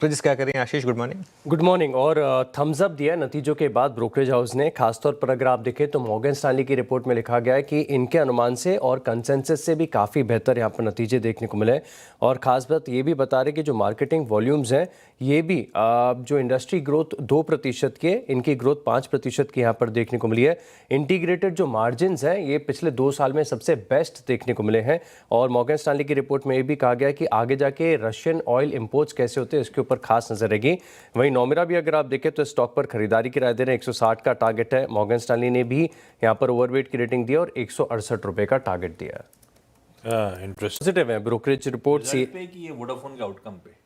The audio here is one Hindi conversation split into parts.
तो जिस क्या करें आशीष, गुड मॉर्निंग। Good morning. और थम्स अप दिया नतीजों के बाद ब्रोकरेज हाउस ने। खासतौर पर अगर आप देखें तो मॉर्गन स्टैनली की रिपोर्ट में लिखा गया है कि इनके अनुमान से और कंसेंसस से भी काफ़ी बेहतर यहाँ पर नतीजे देखने को मिले। और ख़ास बात ये भी बता रहे कि जो मार्केटिंग वॉल्यूम्स हैं ये भी जो इंडस्ट्री ग्रोथ 2% के, इनकी ग्रोथ 5% की यहाँ पर देखने को मिली है। इंटीग्रेटेड जो मार्जिन्स हैं ये पिछले 2 साल में सबसे बेस्ट देखने को मिले हैं। और मॉर्गन स्टैनली की रिपोर्ट में ये भी कहा गया है कि आगे जाके रशियन ऑयल इंपोर्ट्स कैसे होते हैं इसके ऊपर खास नजर रहेगी। वहीं नोमेरा भी अगर आप देखें तो स्टॉक पर खरीदारी की राय दे रहे हैं। 160 का टारगेट है। मॉर्गन स्टैनली ने भी यहाँ पर ओवरवेट की रेटिंग दी और 168 रुपए का टारगेट दिया है। पॉजिटिव है ब्रोकरेज रिपोर्ट से कि ये वोडाफोन के आउटकम पे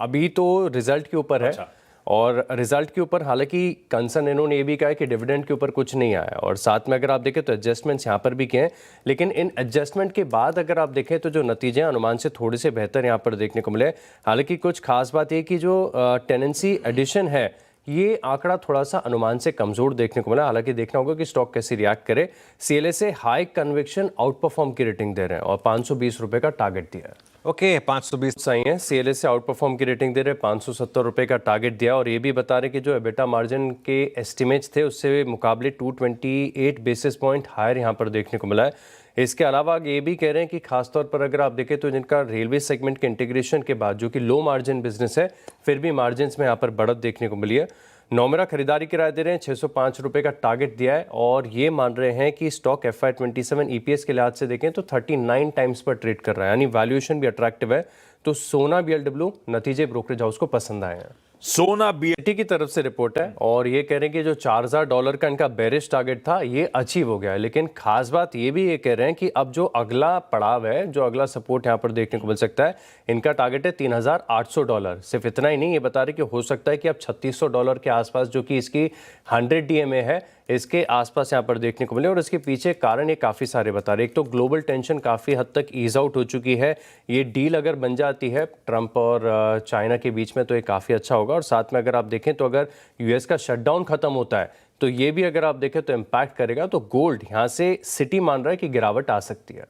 अभी तो रिजल्ट के ऊपर है। अच्छा। और रिजल्ट के ऊपर हालांकि कंसर्न इन्होंने ये भी कहा है कि डिविडेंड के ऊपर कुछ नहीं आया। और साथ में अगर आप देखें तो एडजस्टमेंट्स यहाँ पर भी किए हैं, लेकिन इन एडजस्टमेंट के बाद अगर आप देखें तो जो नतीजे अनुमान से थोड़े से बेहतर यहाँ पर देखने को मिले। हालांकि कुछ खास बात ये कि जो टेनेंसी एडिशन है ये आंकड़ा थोड़ा सा अनुमान से कमजोर देखने को मिला। हालांकि देखना होगा कि स्टॉक कैसे रिएक्ट करे। सीएलए से हाई कन्विक्शन आउट परफॉर्म की रेटिंग दे रहे हैं और 520 रुपए का टारगेट दिया है। ओके, 520 सही है। सीएलए से आउट परफॉर्म की रेटिंग दे रहे हैं, 570 रुपए का टारगेट दिया। और ये भी बता रहे कि जो एबिटा मार्जिन के एस्टिमेट्स थे उससे मुकाबले 228 बेसिस पॉइंट हायर यहाँ पर देखने को मिला है। इसके अलावा ये भी कह रहे हैं कि खासतौर पर अगर आप देखें तो जिनका रेलवे सेगमेंट के इंटीग्रेशन के बाद जो कि लो मार्जिन बिजनेस है, फिर भी मार्जिन में यहाँ पर बढ़त देखने को मिली है। नोमेरा खरीदारी की राय दे रहे हैं, 605 रुपए का टारगेट दिया है। और ये मान रहे हैं कि स्टॉक FY27 ईपीएस के लिहाज से देखें तो 39 टाइम्स पर ट्रेड कर रहा है, यानी वैल्यूएशन भी अट्रैक्टिव है। तो सोना BLW नतीजे ब्रोकरेज हाउस को पसंद आए हैं। सोना BSE की तरफ से रिपोर्ट है और ये कह रहे हैं कि जो $4000 का इनका बेरिश टारगेट था ये अचीव हो गया है। लेकिन खास बात ये भी ये कह रहे हैं कि अब जो अगला पड़ाव है, जो अगला सपोर्ट यहाँ पर देखने को मिल सकता है, इनका टारगेट है $3800। सिर्फ इतना ही नहीं, ये बता रहे कि हो सकता है कि अब $3600 के आसपास जो कि इसकी 100 DMA है इसके आसपास यहाँ पर देखने को मिले। और इसके पीछे कारण ये काफ़ी सारे बता रहे हैं। एक तो ग्लोबल टेंशन काफ़ी हद तक ईज आउट हो चुकी है। ये डील अगर बन जाती है ट्रंप और चाइना के बीच में तो ये काफ़ी अच्छा होगा। और साथ में अगर आप देखें तो अगर यूएस का शटडाउन खत्म होता है तो ये भी अगर आप देखें तो इम्पैक्ट करेगा। तो गोल्ड यहाँ से सिटी मान रहा है कि गिरावट आ सकती है।